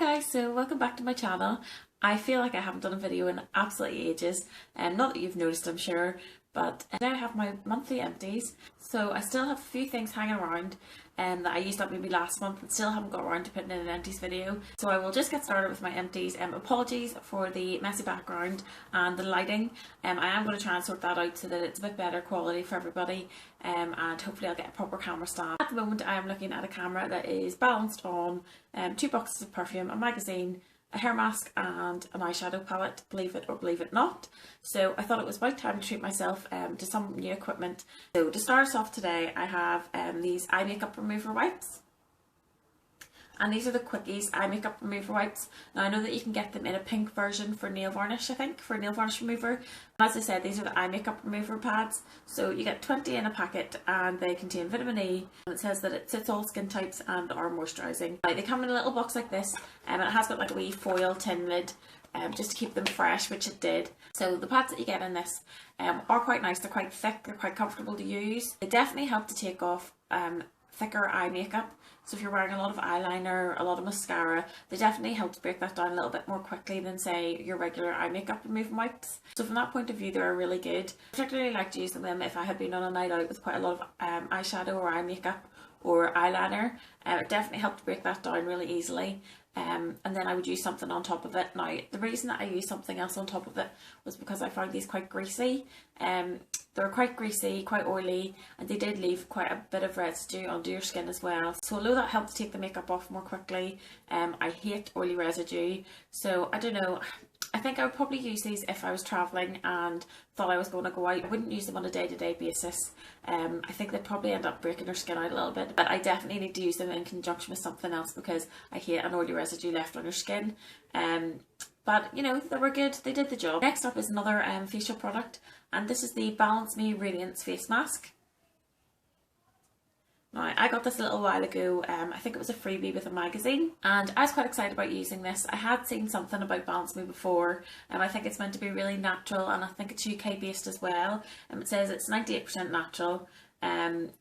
guys, so welcome back to my channel. I feel like I haven't done a video in absolutely ages, not that you've noticed, I'm sure, but today I have my monthly empties. So I still have a few things hanging around that I used up maybe last month and still haven't got around to putting in an empties video. So I will just get started with my empties. Apologies for the messy background and the lighting. I am going to try and sort that out so that it's a bit better quality for everybody, and hopefully I'll get a proper camera stand. At the moment I am looking at a camera that is balanced on 2 boxes of perfume, a magazine, a hair mask and an eyeshadow palette, believe it or believe it not. So I thought it was about time to treat myself to some new equipment. So to start us off today, I have these eye makeup remover wipes. And these are the Quickies eye makeup remover wipes. Now I know that you can get them in a pink version for nail varnish, I think, for nail varnish remover. As I said, these are the eye makeup remover pads. So you get 20 in a packet and they contain vitamin E. And it says that it suits all skin types and are moisturising. They come in a little box like this, and it has got like a wee foil tin lid just to keep them fresh, which it did. So the pads that you get in this are quite nice. They're quite thick, they're quite comfortable to use. They definitely help to take off thicker eye makeup. So if you're wearing a lot of eyeliner, a lot of mascara, they definitely help to break that down a little bit more quickly than say your regular eye makeup removing wipes. So from that point of view, they're really good. I particularly like using them if I had been on a night out with quite a lot of eyeshadow or eye makeup or eyeliner. It definitely helped to break that down really easily. And then I would use something on top of it. Now the reason that I used something else on top of it was because I found these quite greasy. They were quite greasy, quite oily, and they did leave quite a bit of residue under your skin as well. So although that helped to take the makeup off more quickly, I hate oily residue. So I don't know, I think I would probably use these if I was travelling and thought I was going to go out. I wouldn't use them on a day-to-day basis. I think they'd probably end up breaking your skin out a little bit, but I definitely need to use them in conjunction with something else because I hate an oily residue left on your skin. But you know, they were good, they did the job. Next up is another facial product, and this is the Balance Me Radiance Face Mask. Now, I got this a little while ago, I think it was a freebie with a magazine, and I was quite excited about using this. I had seen something about Balance Me before, and I think it's meant to be really natural, and I think it's UK based as well. It says it's 98% natural, and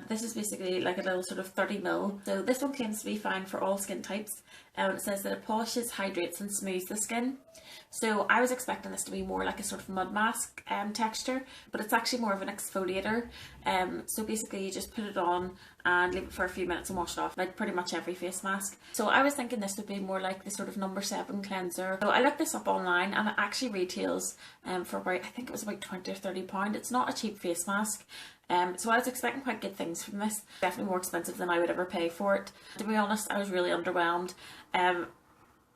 this is basically like a little sort of 30ml. So this one claims to be fine for all skin types. It says that it polishes, hydrates and smooths the skin. So I was expecting this to be more like a sort of mud mask texture, but it's actually more of an exfoliator. So basically you just put it on and leave it for a few minutes and wash it off, like pretty much every face mask. So I was thinking this would be more like the sort of number 7 cleanser. So I looked this up online and it actually retails for about, I think it was about £20 or £30. It's not a cheap face mask. So I was expecting quite good things from this. Definitely more expensive than I would ever pay for it. To be honest, I was really underwhelmed.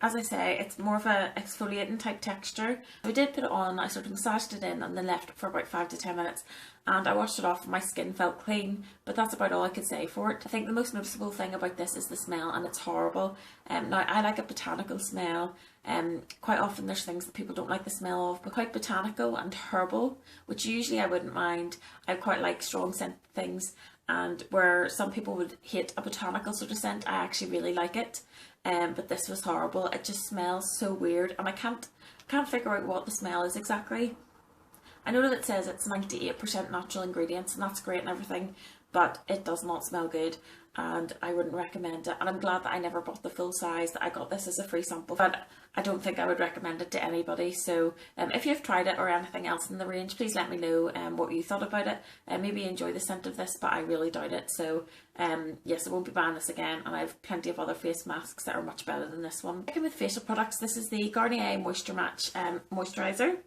As I say, it's more of a exfoliating type texture. I did put it on, I sort of massaged it in and then left it for about 5 to 10 minutes, and I washed it off and my skin felt clean, but that's about all I could say for it. I think the most noticeable thing about this is the smell, and it's horrible. Now I like a botanical smell. Quite often there's things that people don't like the smell of, but quite botanical and herbal, which usually I wouldn't mind. I quite like strong scent things, and where some people would hate a botanical sort of scent, I actually really like it. But this was horrible. It just smells so weird, and I can't figure out what the smell is exactly. I know that it says it's 98% natural ingredients, and that's great and everything, but it does not smell good, and I wouldn't recommend it. And I'm glad that I never bought the full size, that I got this as a free sample, but I don't think I would recommend it to anybody. So if you've tried it or anything else in the range, please let me know what you thought about it. Maybe enjoy the scent of this, but I really doubt it. So yes, I won't be buying this again, and I have plenty of other face masks that are much better than this one. Sticking with facial products, this is the Garnier Moisture Match moisturiser.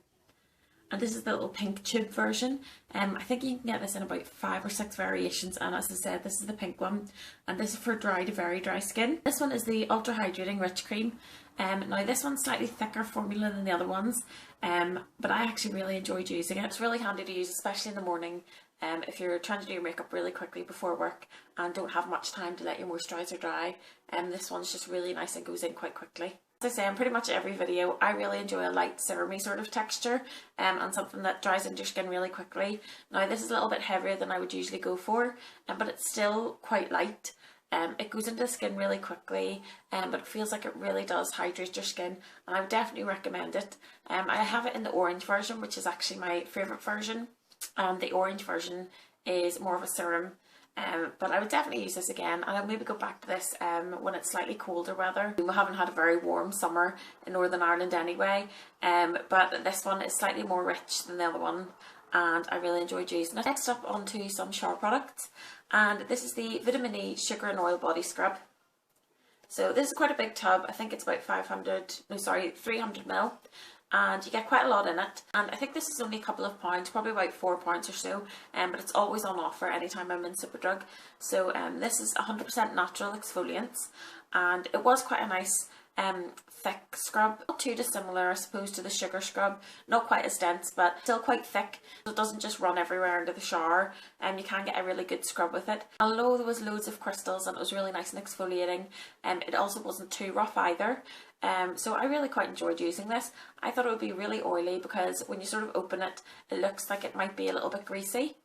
And this is the little pink tube version. I think you can get this in about 5 or 6 variations, and as I said, this is the pink one, and this is for dry to very dry skin. This one is the Ultra Hydrating Rich Cream. Now this one's slightly thicker formula than the other ones, but I actually really enjoyed using it. It's really handy to use, especially in the morning, if you're trying to do your makeup really quickly before work and don't have much time to let your moisturiser dry. This one's just really nice and goes in quite quickly. As I say, in pretty much every video, I really enjoy a light serumy sort of texture and something that dries into your skin really quickly. Now this is a little bit heavier than I would usually go for, but it's still quite light. It goes into the skin really quickly, but it feels like it really does hydrate your skin, and I would definitely recommend it. I have it in the orange version, which is actually my favourite version. The orange version is more of a serum, But I would definitely use this again, and I'll maybe go back to this when it's slightly colder weather. We haven't had a very warm summer in Northern Ireland anyway, but this one is slightly more rich than the other one, and I really enjoyed using it. Next up, onto some shower products, and this is the Vitamin E Sugar and Oil Body Scrub. So this is quite a big tub. I think it's about 300 ml. And you get quite a lot in it, and I think this is only a couple of pounds, probably about £4 or so, but it's always on offer anytime I'm in Superdrug. So this is 100% natural exfoliants, and it was quite a nice thick scrub, not too dissimilar I suppose to the sugar scrub, not quite as dense but still quite thick, so it doesn't just run everywhere into the shower, and you can get a really good scrub with it. Although there was loads of crystals and it was really nice and exfoliating, it also wasn't too rough either. So I really quite enjoyed using this. I thought it would be really oily because when you sort of open it, it looks like it might be a little bit greasy.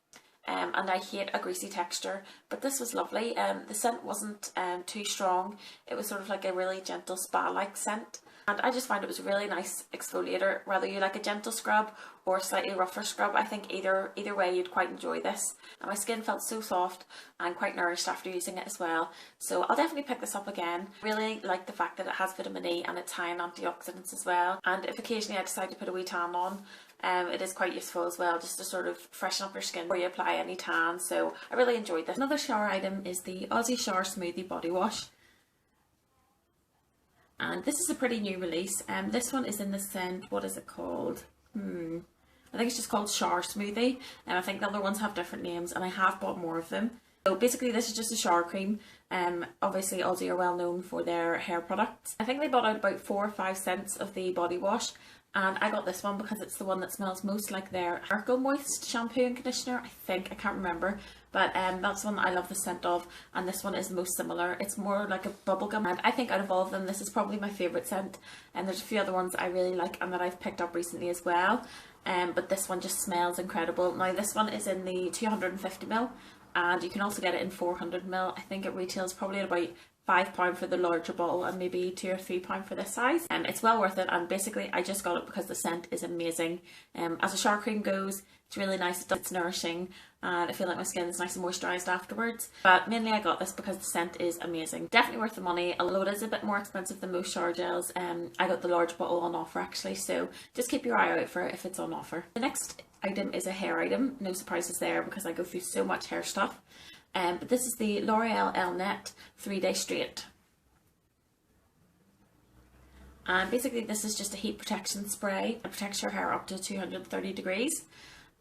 And I hate a greasy texture, but this was lovely. The scent wasn't too strong. It was sort of like a really gentle spa-like scent, and I just find it was a really nice exfoliator. Whether you like a gentle scrub or a slightly rougher scrub, I think either way you'd quite enjoy this. And my skin felt so soft and quite nourished after using it as well. So I'll definitely pick this up again. Really like the fact that it has vitamin E and it's high in antioxidants as well. And if occasionally I decide to put a wee tan on, it is quite useful as well, just to sort of freshen up your skin before you apply any tan. So I really enjoyed this. Another shower item is the Aussie Shower Smoothie Body Wash, and this is a pretty new release. This one is in the scent, what is it called? I think it's just called Shower Smoothie, and I think the other ones have different names, and I have bought more of them. So basically this is just a shower cream. Obviously Aussie are well known for their hair products. I think they bought out about 4 or 5 cents of the body wash, and I got this one because it's the one that smells most like their Miracle Moist shampoo and conditioner, I can't remember, but that's one that I love the scent of, and this one is the most similar. It's more like a bubblegum, and I think out of all of them this is probably my favourite scent, and there's a few other ones I really like and that I've picked up recently as well, but this one just smells incredible. Now this one is in the 250ml, and you can also get it in 400ml. I think it retails probably at about £5 for the larger bottle and maybe £2 or £3 for this size. It's well worth it, and basically I just got it because the scent is amazing. As a shower cream goes, it's really nice, it's nourishing, and I feel like my skin is nice and moisturised afterwards. But mainly I got this because the scent is amazing. Definitely worth the money, although it is a bit more expensive than most shower gels. I got the large bottle on offer actually, so just keep your eye out for it if it's on offer. The next item is a hair item, no surprises there because I go through so much hair stuff. But this is the L'Oreal L-Net 3-Day Straight. And basically this is just a heat protection spray. It protects your hair up to 230 degrees.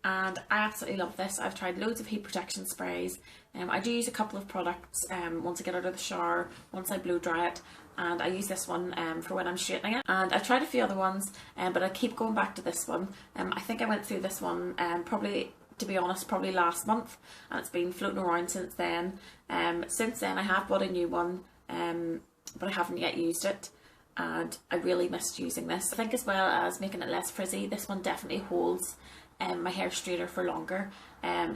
And I absolutely love this. I've tried loads of heat protection sprays. I do use a couple of products once I get out of the shower, once I blow dry it. And I use this one for when I'm straightening it. And I've tried a few other ones, but I keep going back to this one. I think I went through this one probably, to be honest, probably last month, and it's been floating around since then. Since then I have bought a new one, but I haven't yet used it, and I really missed using this. I think as well as making it less frizzy, this one definitely holds my hair straighter for longer,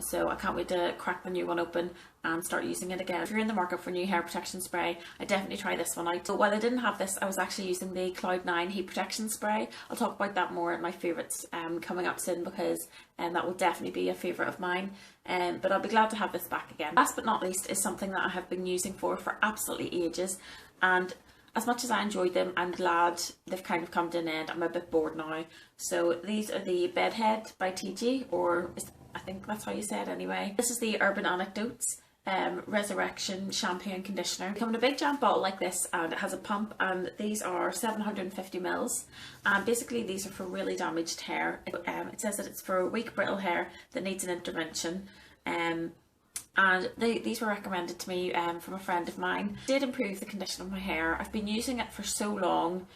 so I can't wait to crack the new one open and start using it again. If you're in the market for new hair protection spray, I definitely try this one out. So while I didn't have this, I was actually using the Cloud9 heat protection spray. I'll talk about that more in my favourites coming up soon, because that will definitely be a favourite of mine, but I'll be glad to have this back again. Last but not least is something that I have been using for absolutely ages, and as much as I enjoyed them, I'm glad they've kind of come to an end. I'm a bit bored now. So these are the Bedhead by TG, or I think that's how you say it anyway. This is the Urban Anecdotes Resurrection Shampoo and Conditioner. They come in a big giant bottle like this, and it has a pump, and these are 750ml. And basically these are for really damaged hair. It says that it's for weak, brittle hair that needs an intervention. And these were recommended to me from a friend of mine. It did improve the condition of my hair. I've been using it for so long,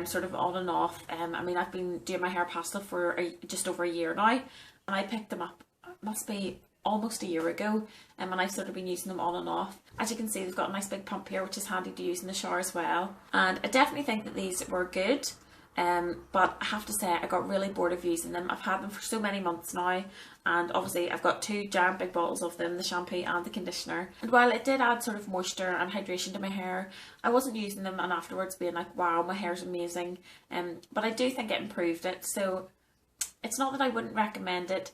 sort of on and off. I mean, I've been doing my hair pastel for just over a year now, and I picked them up, it must be almost a year ago, and I've sort of been using them on and off. As you can see, they've got a nice big pump here, which is handy to use in the shower as well. And I definitely think that these were good. But I have to say I got really bored of using them. I've had them for so many months now, and obviously I've got 2 giant big bottles of them, the shampoo and the conditioner. And while it did add sort of moisture and hydration to my hair, I wasn't using them and afterwards being like, wow, my hair's amazing. But I do think it improved it, so it's not that I wouldn't recommend it,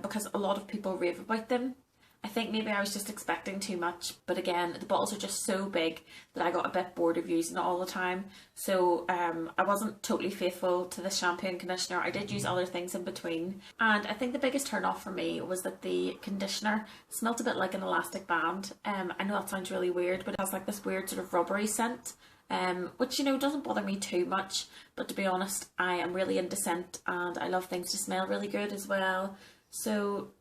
because a lot of people rave about them. I think maybe I was just expecting too much, but again, the bottles are just so big that I got a bit bored of using it all the time. So I wasn't totally faithful to the shampoo and conditioner. I did use other things in between. And I think the biggest turn off for me was that the conditioner smelt a bit like an elastic band. I know that sounds really weird, but it has like this weird sort of rubbery scent. Which, you know, doesn't bother me too much, but to be honest, I am really into scent and I love things to smell really good as well. So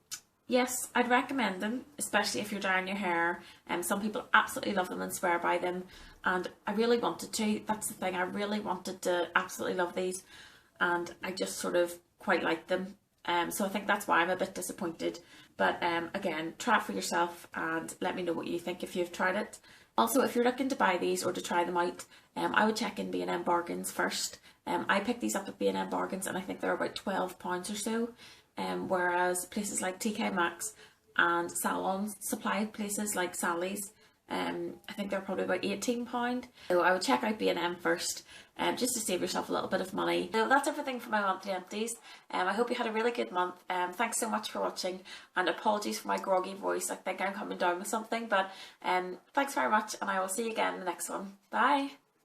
yes, I'd recommend them, especially if you're drying your hair. Some people absolutely love them and swear by them, and I really wanted to. That's the thing, I really wanted to absolutely love these, and I just sort of quite like them. So I think that's why I'm a bit disappointed. But again, try it for yourself and let me know what you think if you've tried it. Also, if you're looking to buy these or to try them out, I would check in B&M Bargains first. I picked these up at B&M Bargains and I think they're about £12 or so. Whereas places like TK Maxx and salon supply places like Sally's, I think they're probably about £18. So I would check out B&M first, just to save yourself a little bit of money. So that's everything for my monthly empties. I hope you had a really good month. Thanks so much for watching, and apologies for my groggy voice. I think I'm coming down with something, but thanks very much, and I will see you again in the next one. Bye!